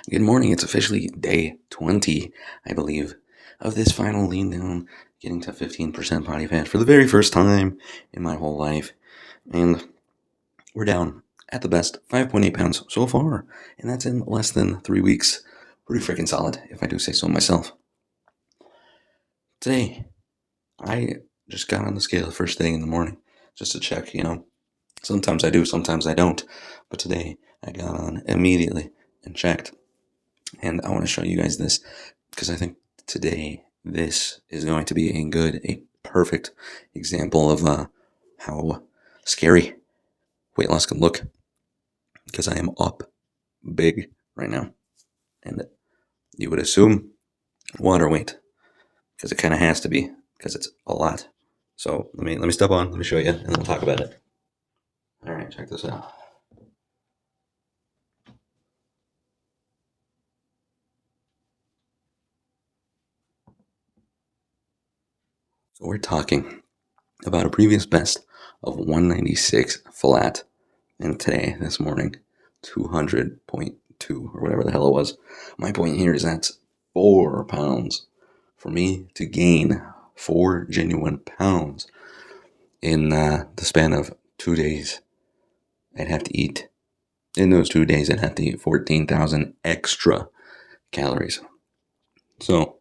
Good morning. It's officially day 20, I believe, of this final lean down, getting to 15% body fat for the very first time in my whole life. And we're down, at the best, 5.8 pounds so far. And that's in less than 3 weeks. Pretty freaking solid, if I do say so myself. Today, I just got on the scale first thing in the morning just to check. Sometimes I do, sometimes I don't. But today, I got on immediately and checked. And I want to show you guys this because I think today this is going to be a perfect example of how scary weight loss can look, because I am up big right now. And you would assume water weight, because it kind of has to be, because it's a lot. So let me step on, let me show you, and then we'll talk about it. All right, check this out. So we're talking about a previous best of 196 flat, and today, this morning, 200.2 or whatever the hell it was. My point here is that's 4 pounds. For me to gain 4 genuine pounds in the span of 2 days, I'd have to eat. In those 2 days, I'd have to eat 14,000 extra calories. So,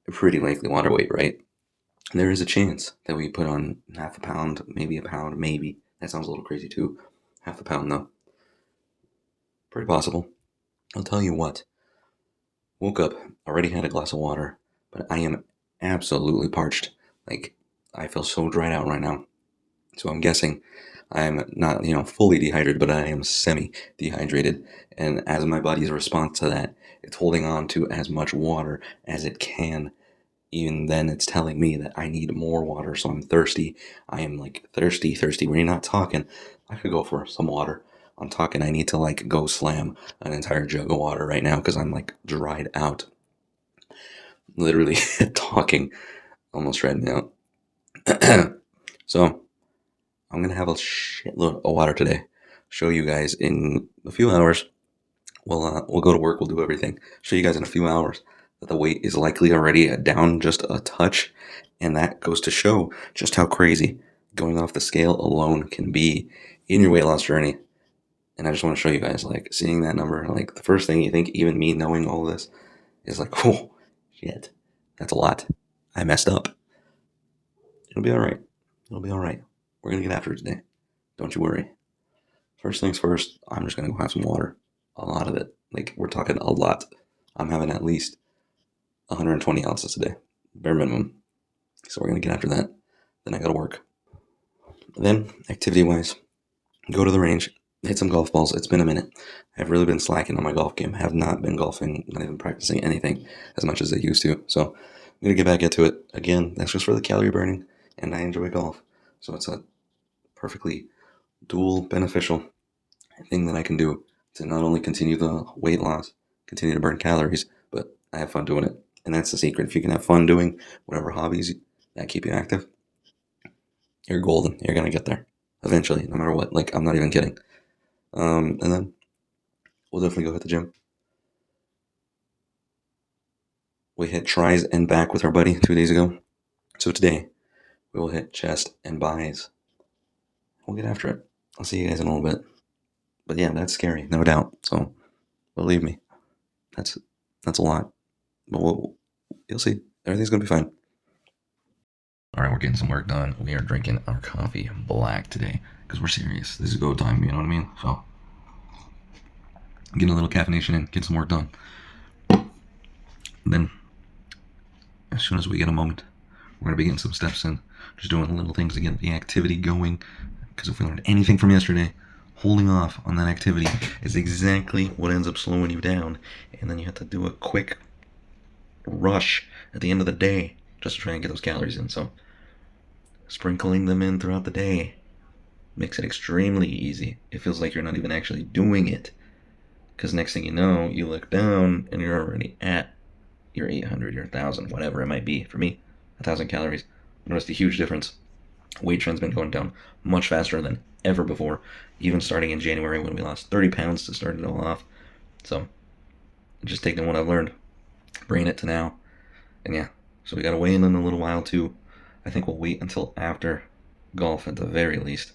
a pretty likely water weight, right? There is a chance that we put on half a pound, maybe a pound, maybe. That sounds a little crazy too. Half a pound, though. Pretty possible. I'll tell you what. Woke up, already had a glass of water, but I am absolutely parched. Like, I feel so dried out right now. So I'm guessing I'm not, fully dehydrated, but I am semi-dehydrated. And as my body's response to that, it's holding on to as much water as it can. Even then, it's telling me that I need more water, so I'm thirsty. I am like thirsty. We're not talking. I could go for some water. I'm talking. I need to like go slam an entire jug of water right now because I'm like dried out. Literally talking almost dried me out. So I'm gonna have a shitload of water today. Show you guys in a few hours. We'll go to work. We'll do everything. Show you guys in a few hours that the weight is likely already down just a touch, and that goes to show just how crazy going off the scale alone can be in your weight loss journey. And I just want to show you guys, like, seeing that number, like, the first thing you think, even me knowing all this, is like, oh, shit, that's a lot. I messed up. It'll be all right. It'll be all right. We're gonna get after it today. Don't you worry. First things first, I'm just gonna go have some water. A lot of it. Like, we're talking a lot. I'm having at least 120 ounces a day, bare minimum. So we're gonna get after that. Then I gotta work. Then, activity-wise, go to the range, hit some golf balls. It's been a minute. I've really been slacking on my golf game. Have not been golfing, not even practicing anything as much as I used to. So I'm gonna get back into it. Again, that's just for the calorie burning, and I enjoy golf. So it's a perfectly dual beneficial thing that I can do to not only continue the weight loss, continue to burn calories, but I have fun doing it. And that's the secret. If you can have fun doing whatever hobbies that keep you active, you're golden. You're gonna get there eventually, no matter what. Like, I'm not even kidding. And then we'll definitely go hit the gym. We hit tries and back with our buddy 2 days ago. So today we will hit chest and buys. We'll get after it. I'll see you guys in a little bit. But yeah, that's scary, no doubt. So believe me, that's a lot. But you'll see. Everything's gonna be fine. All right, we're getting some work done. We are drinking our coffee black today because we're serious. This is go time, you know what I mean? So, getting a little caffeination in, get some work done. And then, as soon as we get a moment, we're going to be getting some steps in, just doing little things to get the activity going. Because if we learned anything from yesterday, holding off on that activity is exactly what ends up slowing you down. And then you have to do a quick rush at the end of the day just to try and get those calories in. So, sprinkling them in throughout the day makes it extremely easy. It feels like you're not even actually doing it. Because next thing you know, you look down and you're already at your 800, your 1,000, whatever it might be. For me, 1,000 calories. Notice the huge difference. Weight trend's been going down much faster than ever before. Even starting in January when we lost 30 pounds to start it all off. So just taking what I've learned, bringing it to now, and yeah. So we got to weigh in a little while too. I think we'll wait until after golf at the very least.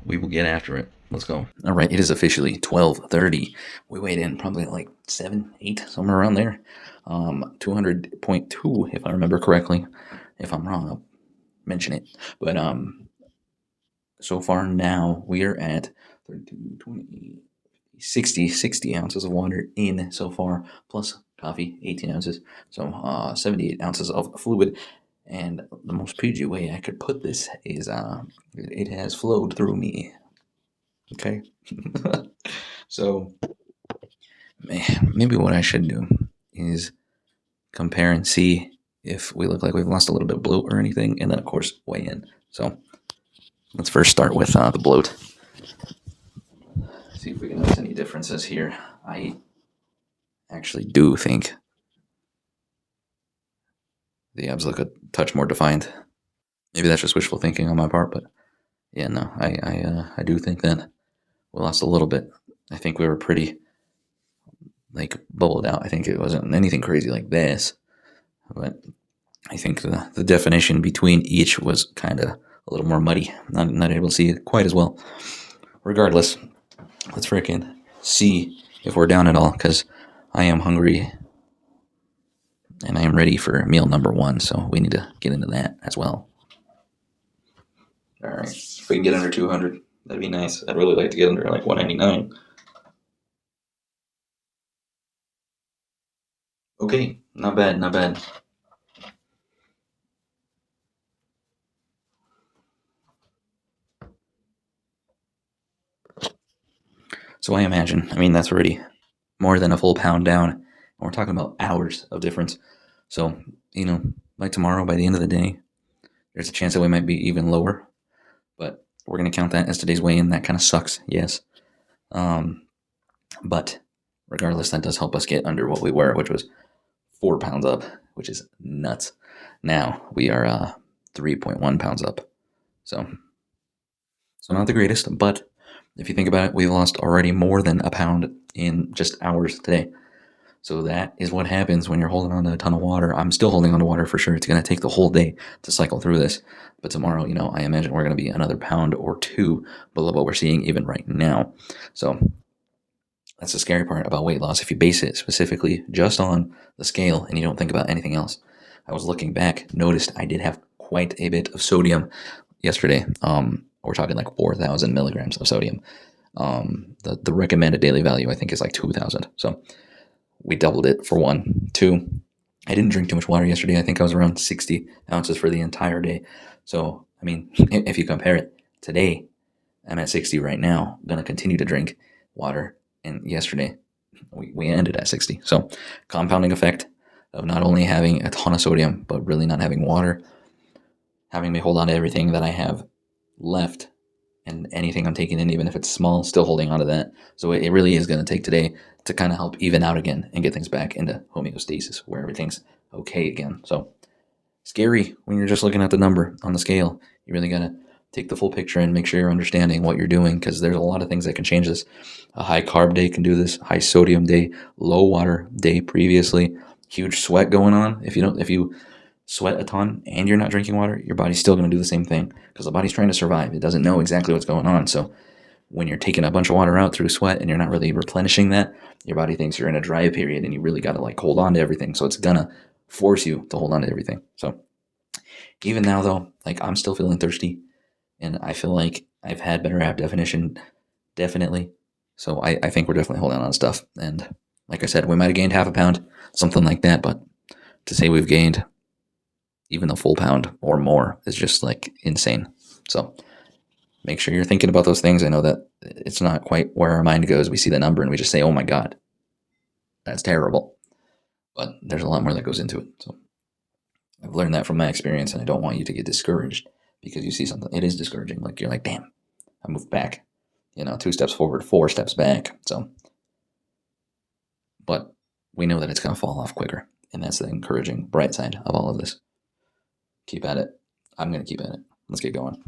We will get after it. Let's go. All right, it is officially 12:30. We weighed in probably at like 7, 8, somewhere around there. 200.2, if I remember correctly. If I'm wrong, I'll mention it. But so far now we are at 32, 20, 60 ounces of water in so far, plus coffee, 18 ounces. So 78 ounces of fluid. And the most PG way I could put this is it has flowed through me. Okay. So maybe what I should do is compare and see if we look like we've lost a little bit of bloat or anything, and then of course weigh in. So let's first start with the bloat. See if we can notice any differences here. I actually do think the abs look a touch more defined. Maybe that's just wishful thinking on my part, but yeah, no, I do think that we lost a little bit. I think we were pretty like bubbled out. I think it wasn't anything crazy like this, but I think the definition between each was kind of a little more muddy. Not able to see it quite as well. Regardless, let's freaking see if we're down at all, because I am hungry and I am ready for meal number 1. So we need to get into that as well. All right, if we can get under 200, that'd be nice. I'd really like to get under like 199. Okay, not bad, not bad. So I imagine, that's already more than a full pound down. And we're talking about hours of difference. So, by tomorrow, by the end of the day, there's a chance that we might be even lower. But we're going to count that as today's weigh-in. That kind of sucks, yes. But regardless, that does help us get under what we were, which was 4 pounds up, which is nuts. Now we are 3.1 pounds up. So not the greatest, but if you think about it, we've lost already more than a pound in just hours today. So that is what happens when you're holding on to a ton of water. I'm still holding on to water for sure. It's going to take the whole day to cycle through this. But tomorrow, I imagine we're going to be another pound or 2 below what we're seeing even right now. So that's the scary part about weight loss. If you base it specifically just on the scale and you don't think about anything else. I was looking back, noticed I did have quite a bit of sodium yesterday. We're talking like 4,000 milligrams of sodium. The recommended daily value, I think, is like 2,000. So we doubled it for 1. 2, I didn't drink too much water yesterday. I think I was around 60 ounces for the entire day. So, if you compare it, today, I'm at 60 right now. I'm going to continue to drink water. And yesterday, we ended at 60. So, compounding effect of not only having a ton of sodium, but really not having water, having me hold on to everything that I have left and anything I'm taking in, even if it's small, still holding on to that. So it really is going to take today to kind of help even out again and get things back into homeostasis where everything's okay again. So scary when you're just looking at the number on the scale. You really got to take the full picture and make sure you're understanding what you're doing, because there's a lot of things that can change this. A high carb day can do this, high sodium day, low water day previously, huge sweat going on. If you sweat a ton and you're not drinking water, your body's still going to do the same thing, because the body's trying to survive. It doesn't know exactly what's going on. So when you're taking a bunch of water out through sweat and you're not really replenishing that, your body thinks you're in a dry period and you really got to hold on to everything. So it's going to force you to hold on to everything. So even now though, I'm still feeling thirsty and I feel like I've had better ab definition, definitely. So I think we're definitely holding on to stuff. And like I said, we might have gained half a pound, something like that. But to say we've gained even a full pound or more is just insane. So make sure you're thinking about those things. I know that it's not quite where our mind goes. We see the number and we just say, oh my God, that's terrible. But there's a lot more that goes into it. So I've learned that from my experience, and I don't want you to get discouraged because you see something. It is discouraging. You're like, damn, I moved back, 2 steps forward, 4 steps back. So, but we know that it's going to fall off quicker. And that's the encouraging bright side of all of this. Keep at it. I'm going to keep at it. Let's get going.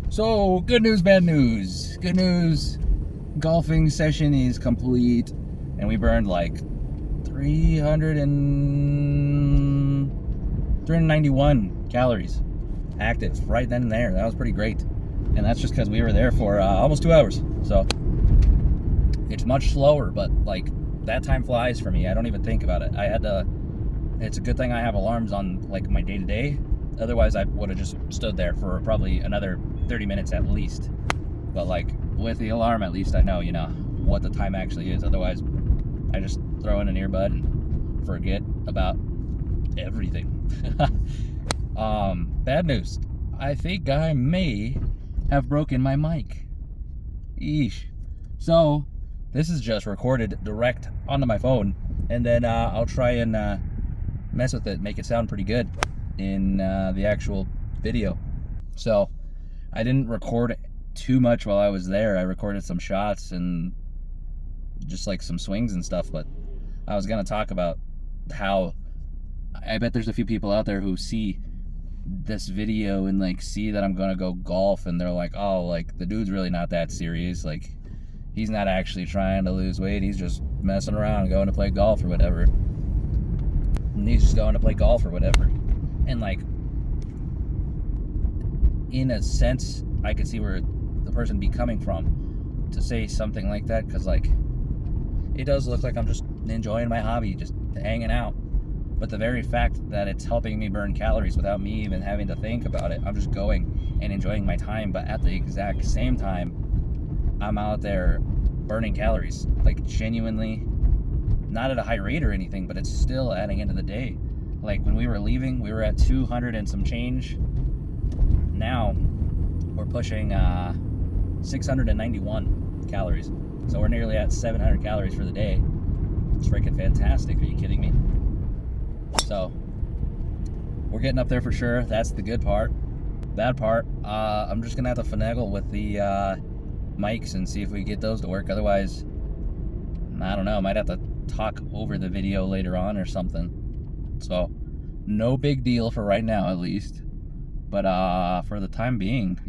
So, good news, bad news. Good news, golfing session is complete and we burned like 391 calories active right then and there. That was pretty great, and that's just because we were there for almost 2 hours. So it's much slower, but like that time flies for me. I don't even think about it. It's a good thing I have alarms on like my day-to-day. Otherwise I would have just stood there for probably another 30 minutes at least. But like with the alarm, at least I know, what the time actually is. Otherwise I just throw in an earbud and forget about everything. Bad news. I think I may have broken my mic. Eesh. So this is just recorded direct onto my phone, and then I'll try and mess with it, make it sound pretty good in the actual video. So I didn't record too much while I was there. I recorded some shots and just like some swings and stuff, but I was gonna talk about how I bet there's a few people out there who see this video and like see that I'm gonna go golf, and they're like, oh, like the dude's really not that serious, like he's not actually trying to lose weight, he's just messing around going to play golf or whatever. And he's just going to play golf or whatever. And like, in a sense, I could see where the person be coming from to say something like that, because like it does look like I'm just enjoying my hobby, just hanging out. But the very fact that it's helping me burn calories without me even having to think about it, I'm just going and enjoying my time. But at the exact same time, I'm out there burning calories, like genuinely, not at a high rate or anything, but it's still adding into the day. Like when we were leaving, we were at 200 and some change. Now we're pushing 691 calories. So we're nearly at 700 calories for the day. It's freaking fantastic. Are you kidding me? So we're getting up there for sure. That's the good part. Bad part, I'm just gonna have to finagle with the mics and see if we get those to work. Otherwise, I don't know, might have to talk over the video later on or something. So no big deal for right now, at least. But for the time being,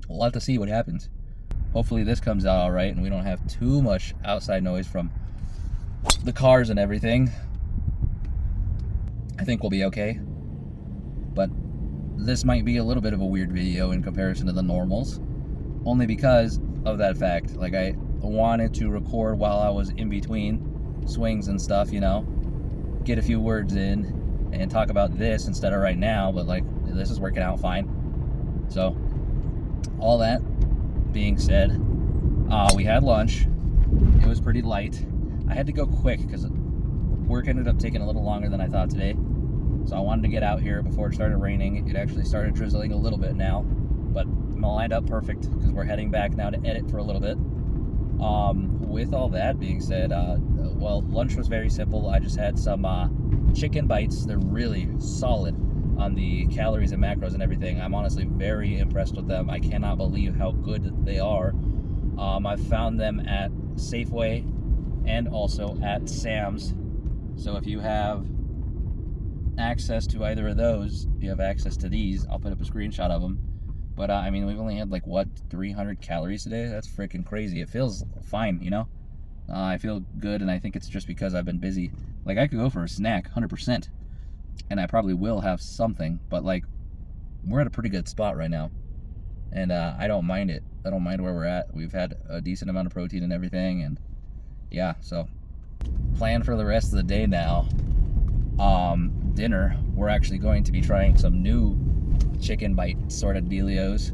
we'll have to see what happens. Hopefully this comes out all right and we don't have too much outside noise from the cars and everything. I think we'll be okay. But this might be a little bit of a weird video in comparison to the normals, only because of that fact. Like, I wanted to record while I was in between swings and stuff, get a few words in and talk about this instead of right now, but like this is working out fine. So all that being said, we had lunch. It was pretty light. I had to go quick because work ended up taking a little longer than I thought today. So I wanted to get out here before it started raining. It actually started drizzling a little bit now, but I'm lined up perfect because we're heading back now to edit for a little bit. With all that being said, well, lunch was very simple. I just had some chicken bites. They're really solid on the calories and macros and everything. I'm honestly very impressed with them. I cannot believe how good they are. I found them at Safeway and also at Sam's. So if you have access to either of those, you have access to these. I'll put up a screenshot of them. But I mean, we've only had like 300 calories today. That's freaking crazy. It feels fine, I feel good, and I think it's just because I've been busy. Like, I could go for a snack 100%, and I probably will have something, but like, we're at a pretty good spot right now, and I don't mind it. I don't mind where we're at. We've had a decent amount of protein and everything, and yeah. So plan for the rest of the day now. Dinner, we're actually going to be trying some new chicken bite sort of dealios.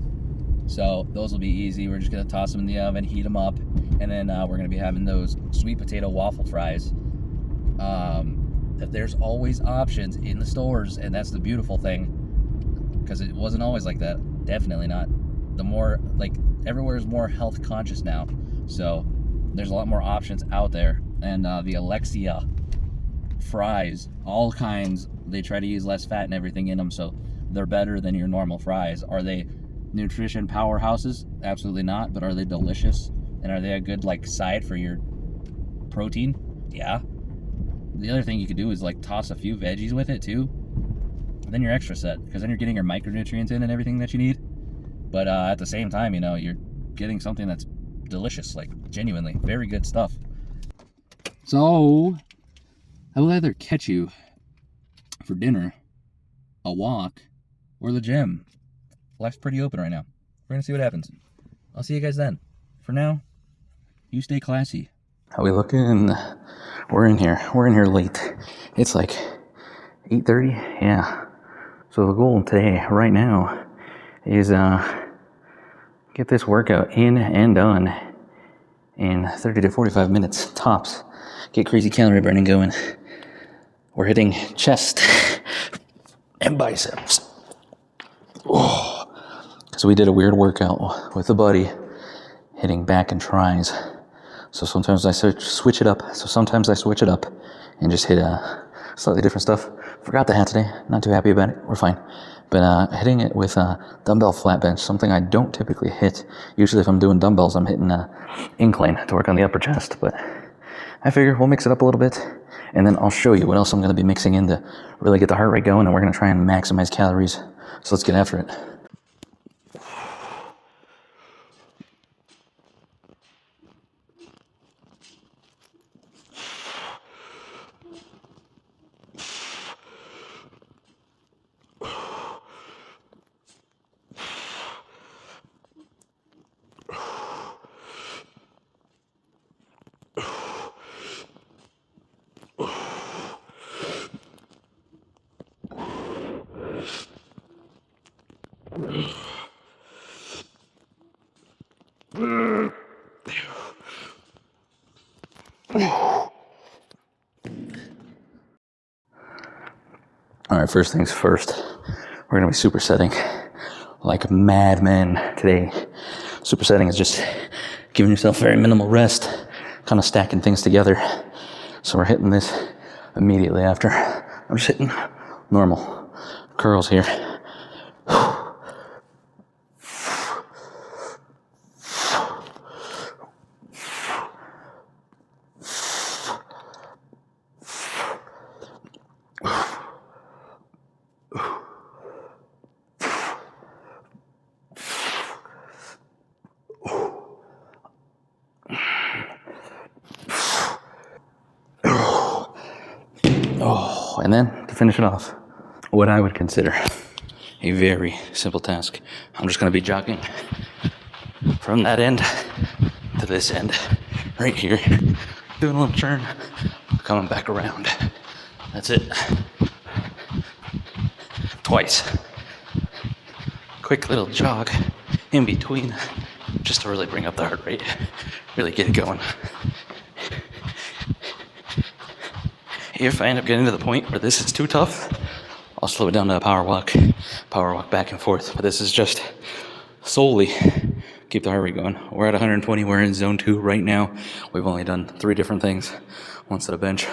So those will be easy. We're just gonna toss them in the oven, heat them up, and then we're gonna be having those sweet potato waffle fries. There's always options in the stores, and that's the beautiful thing, because it wasn't always like that. Definitely not. The more, like, everywhere is more health conscious now, so there's a lot more options out there. And the Alexia fries, all kinds, they try to use less fat and everything in them, so they're better than your normal fries. Are they nutrition powerhouses? Absolutely not. But are they delicious? And are they a good like side for your protein? Yeah. The other thing you could do is like toss a few veggies with it too. Then you're extra set, because then you're getting your micronutrients in and everything that you need. But at the same time, you're getting something that's delicious, like genuinely very good stuff. So, I will either catch you for dinner, a walk, or the gym. Life's pretty open right now. We're going to see what happens. I'll see you guys then. For now, you stay classy. How we looking? We're in here. We're in here late. It's like 8:30. Yeah. So the goal today, right now, is get this workout in and done in 30 to 45 minutes tops. Get crazy calorie burning going. We're hitting chest and biceps. Oh. So we did a weird workout with a buddy, hitting back and tries. So sometimes I switch it up. And just hit slightly different stuff. Forgot the hat today. Not too happy about it. We're fine. But hitting it with a dumbbell flat bench, something I don't typically hit. Usually if I'm doing dumbbells, I'm hitting incline to work on the upper chest. But I figure we'll mix it up a little bit. And then I'll show you what else I'm going to be mixing in to really get the heart rate going. And we're going to try and maximize calories. So let's get after it. All right, first things first, we're gonna be supersetting like madmen today. Supersetting is just giving yourself very minimal rest, kind of stacking things together. So we're hitting this immediately after. I'm just hitting normal curls here. And then to finish it off, what I would consider a very simple task. I'm just going to be jogging from that end to this end, right here, doing a little turn, coming back around. That's it. Twice. Quick little jog in between, just to really bring up the heart rate, really get it going. If I end up getting to the point where this is too tough, I'll slow it down to a power walk back and forth. But this is just solely keep the heart rate going. We're at 120, we're in zone 2 right now. We've only done 3 different things. 1 set of bench,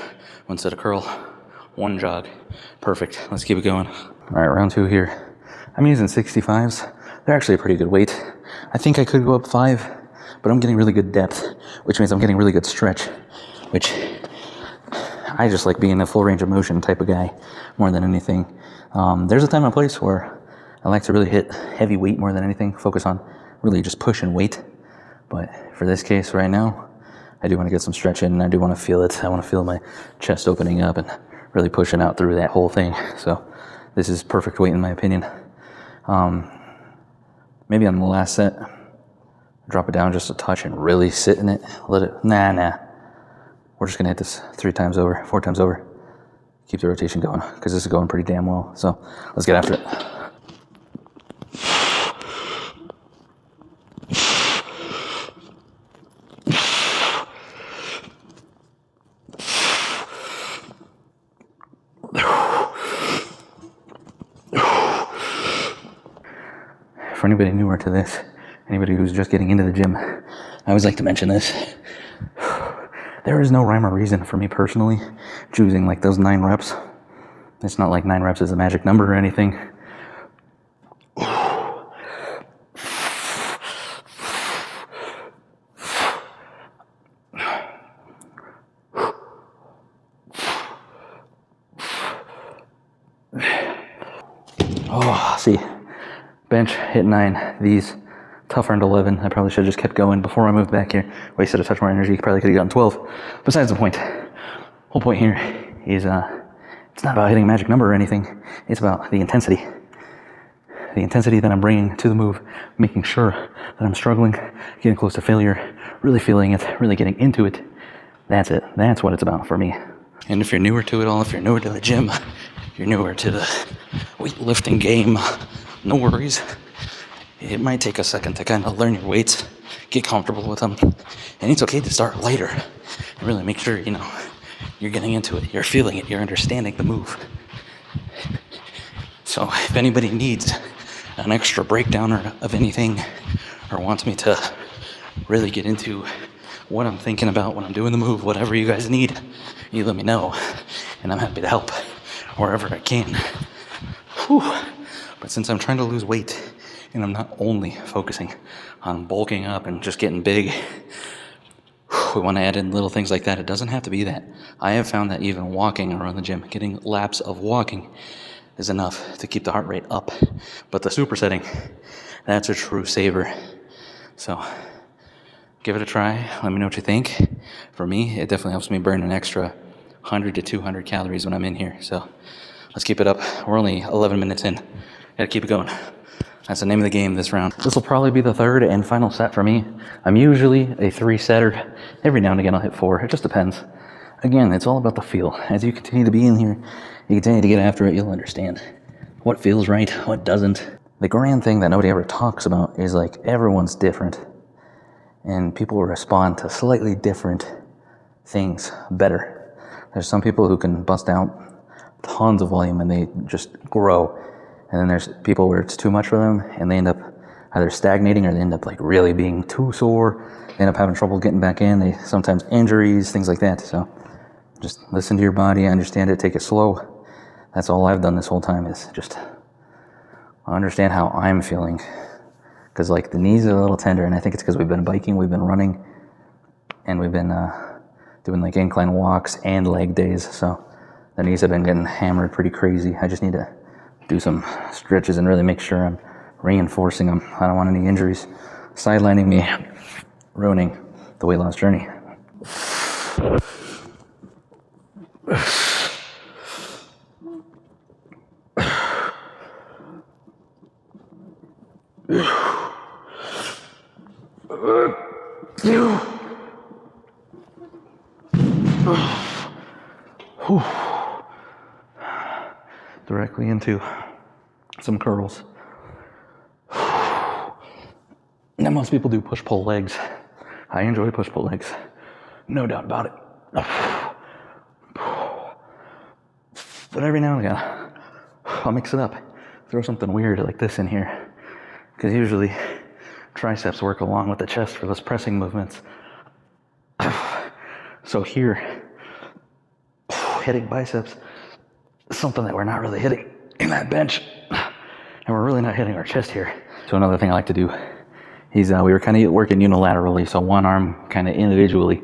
1 set of curl, 1 jog. Perfect, let's keep it going. All right, round 2 here. I'm using 65s. They're actually a pretty good weight. I think I could go up 5, but I'm getting really good depth, which means I'm getting really good stretch, which I just like being a full range of motion type of guy more than anything. There's a time and place where I like to really hit heavy weight more than anything, focus on really just pushing weight. But for this case right now, I do want to get some stretch in, and I do want to feel it. I want to feel my chest opening up and really pushing out through that whole thing. So this is perfect weight in my opinion. Maybe on the last set, drop it down just a touch and really sit in it. Let it, nah. We're just gonna hit this 4 times over. Keep the rotation going, because this is going pretty damn well. So let's get after it. For anybody newer to this, anybody who's just getting into the gym, I always like to mention this. There is no rhyme or reason for me personally choosing like those 9 reps. It's not like 9 reps is a magic number or anything. Oh, see, bench hit 9, these tough earned 11. I probably should have just kept going before I moved back here. Wasted a touch more energy, probably could have gotten 12. Besides the point, Whole point here is it's not about hitting a magic number or anything. It's about the intensity. The intensity that I'm bringing to the move, making sure that I'm struggling, getting close to failure, really feeling it, really getting into it. That's it. That's what it's about for me. And if you're newer to it all, if you're newer to the gym, you're newer to the weightlifting game, no worries. It might take a second to kind of learn your weights, get comfortable with them, and it's okay to start lighter and really make sure, you're getting into it, you're feeling it, you're understanding the move. So if anybody needs an extra breakdown of anything or wants me to really get into what I'm thinking about when I'm doing the move, whatever you guys need, you let me know, and I'm happy to help wherever I can. Whew. But since I'm trying to lose weight, and I'm not only focusing on bulking up and just getting big, we want to add in little things like that. It doesn't have to be that. I have found that even walking around the gym, getting laps of walking, is enough to keep the heart rate up. But the supersetting, that's a true saver. So give it a try. Let me know what you think. For me, it definitely helps me burn an extra 100 to 200 calories when I'm in here. So let's keep it up. We're only 11 minutes in. Gotta keep it going. That's the name of the game this round. This will probably be the third and final set for me. I'm usually a 3-setter. Every now and again I'll hit 4. It just depends. Again, it's all about the feel. As you continue to be in here, you continue to get after it, you'll understand what feels right, what doesn't. The grand thing that nobody ever talks about is like everyone's different. And people respond to slightly different things better. There's some people who can bust out tons of volume and they just grow. And then there's people where it's too much for them and they end up either stagnating or they end up like really being too sore. They end up having trouble getting back in. They sometimes injuries, things like that. So just listen to your body, understand it, take it slow. That's all I've done this whole time is just understand how I'm feeling. Because like the knees are a little tender and I think it's because we've been biking, we've been running, and we've been doing like incline walks and leg days. So the knees have been getting hammered pretty crazy. I just need to do some stretches and really make sure I'm reinforcing them. I don't want any injuries sidelining me, ruining the weight loss journey. Directly into some curls. Now most people do push-pull legs. I enjoy push-pull legs, no doubt about it. But every now and again, I'll mix it up. Throw something weird like this in here. Because usually triceps work along with the chest for those pressing movements. So here, hitting biceps is something that we're not really hitting in that bench. And we're really not hitting our chest here. So another thing I like to do is we were kind of working unilaterally. So one arm kind of individually,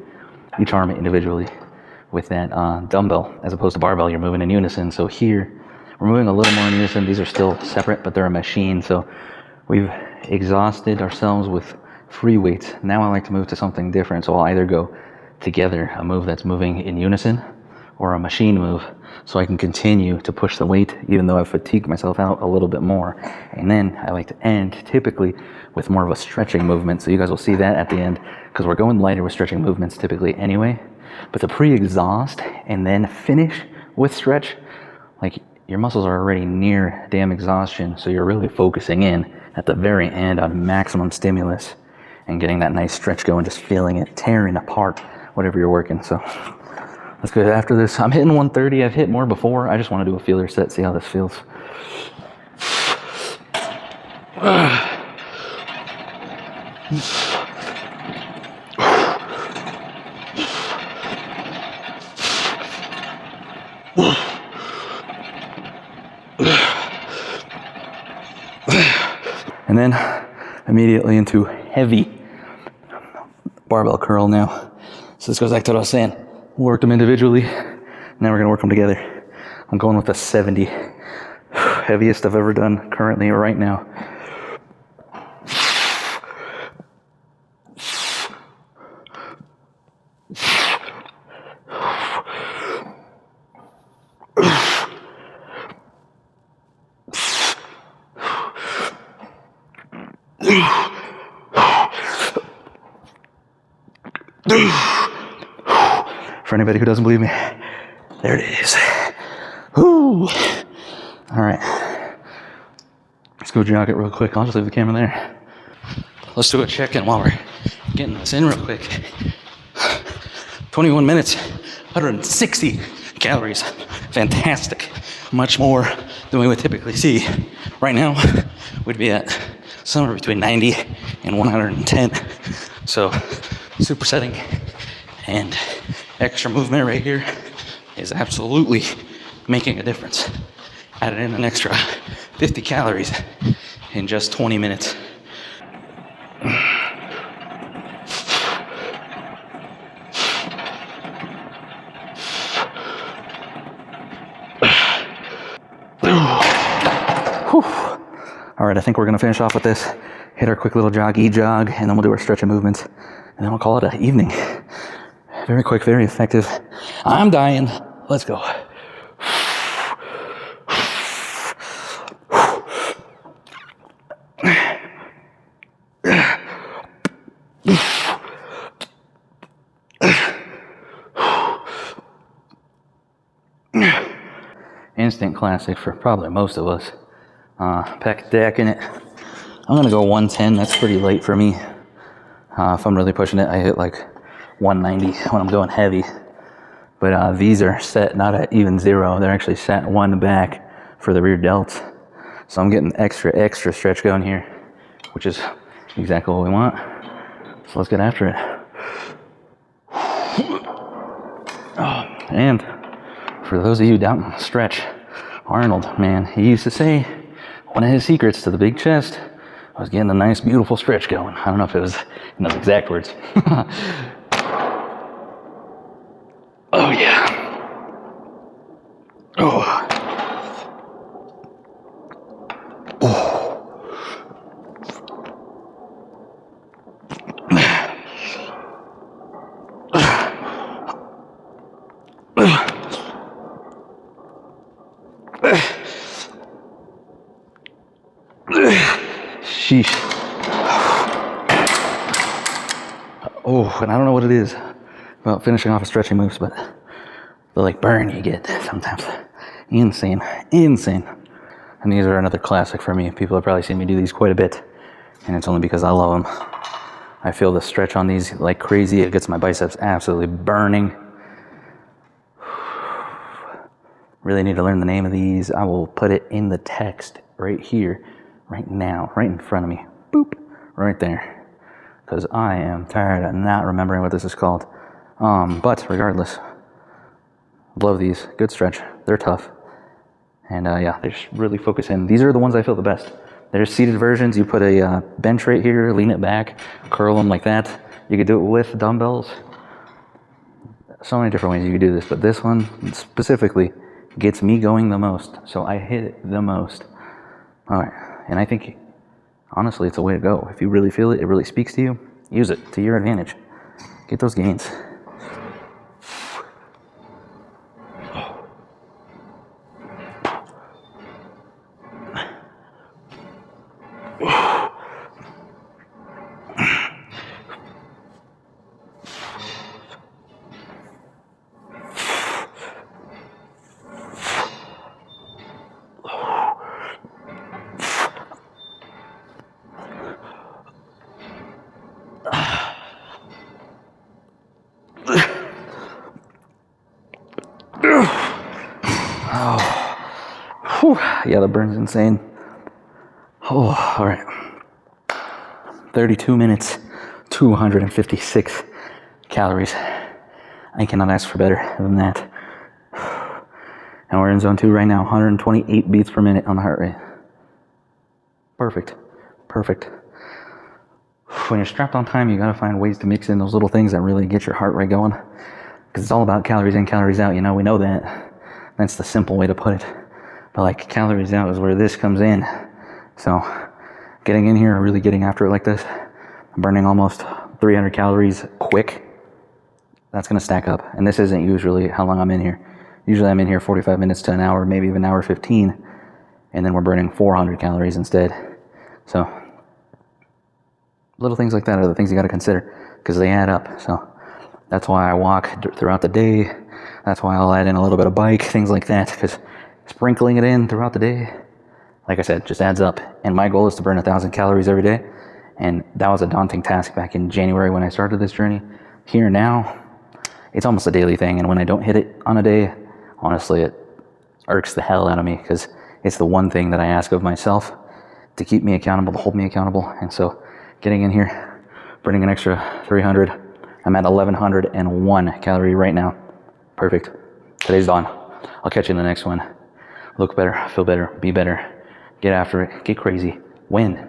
each arm individually with that dumbbell as opposed to barbell. You're moving in unison. So here, we're moving a little more in unison. These are still separate, but they're a machine. So we've exhausted ourselves with free weights. Now I like to move to something different. So I'll either go together, a move that's moving in unison, or a machine move, so I can continue to push the weight even though I've fatigued myself out a little bit more. And then I like to end typically with more of a stretching movement. So you guys will see that at the end because we're going lighter with stretching movements typically anyway. But to pre-exhaust and then finish with stretch, like your muscles are already near damn exhaustion. So you're really focusing in at the very end on maximum stimulus and getting that nice stretch going, just feeling it tearing apart whatever you're working. So let's go after this. I'm hitting 130. I've hit more before. I just want to do a feeler set, see how this feels. And then immediately into heavy barbell curl now. So this goes back to what I was saying. We worked them individually. Now we're gonna work them together. I'm going with a 70. Heaviest I've ever done currently right now. For anybody who doesn't believe me, there it is. Woo! All right. Let's go jog it real quick. I'll just leave the camera there. Let's do a check-in while we're getting this in real quick. 21 minutes, 160 calories. Fantastic. Much more than we would typically see. Right now, we'd be at somewhere between 90 and 110. So, supersetting and extra movement right here is absolutely making a difference. Added in an extra 50 calories in just 20 minutes. All right, I think we're gonna finish off with this. Hit our quick little jog, e-jog, and then we'll do our stretch and movements, and then we'll call it an evening. Very quick, very effective. I'm dying. Let's go. Instant classic for probably most of us. Pec deck in it. I'm gonna go 110. That's pretty late for me. If I'm really pushing it, I hit like 190 when I'm going heavy. But these are set not at even 0. They're actually set 1 back for the rear delts. So I'm getting extra stretch going here, which is exactly what we want. So let's get after it. And for those of you doubting stretch, Arnold, man, he used to say one of his secrets to the big chest was getting a nice, beautiful stretch going. I don't know if it was in those exact words. Oh, yeah. Oh. Sheesh. Oh, and I don't know what it is about finishing off a stretching moves, but the like burn you get sometimes. Insane. And these are another classic for me. People have probably seen me do these quite a bit, and it's only because I love them. I feel the stretch on these like crazy. It gets my biceps absolutely burning. Really need to learn the name of these. I will put it in the text right here, right now, right in front of me. Boop, right there. Because I am tired of not remembering what this is called. But regardless, love these. Good stretch. They're tough. And yeah, they just really focus in. These are the ones I feel the best. There's seated versions. You put a bench right here, lean it back, curl them like that. You could do it with dumbbells. So many different ways you could do this, but this one specifically gets me going the most. So I hit it the most. All right, and I think, honestly, it's a way to go. If you really feel it, it really speaks to you, use it to your advantage. Get those gains. Yeah, the burn's insane. Oh, all right. 32 minutes, 256 calories. I cannot ask for better than that. And we're in zone 2 right now, 128 beats per minute on the heart rate. Perfect. When you're strapped on time, you gotta find ways to mix in those little things that really get your heart rate going. Because it's all about calories in, calories out, we know that. That's the simple way to put it. But like calories out is where this comes in. So getting in here, really getting after it like this, burning almost 300 calories quick, that's gonna stack up. And this isn't usually how long I'm in here. Usually I'm in here 45 minutes to an hour, maybe even an hour 15, and then we're burning 400 calories instead. So little things like that are the things you got to consider because they add up. So that's why I walk throughout the day. That's why I'll add in a little bit of bike, things like that, because sprinkling it in throughout the day, like I said, just adds up. And my goal is to burn 1,000 calories every day. And that was a daunting task back in January when I started this journey. Here now, it's almost a daily thing. And when I don't hit it on a day, honestly, it irks the hell out of me because it's the one thing that I ask of myself to keep me accountable, to hold me accountable. And so getting in here, burning an extra 300, I'm at 1,101 calorie right now. Perfect. Today's done. I'll catch you in the next one. Look better, feel better, be better, get after it, get crazy, win.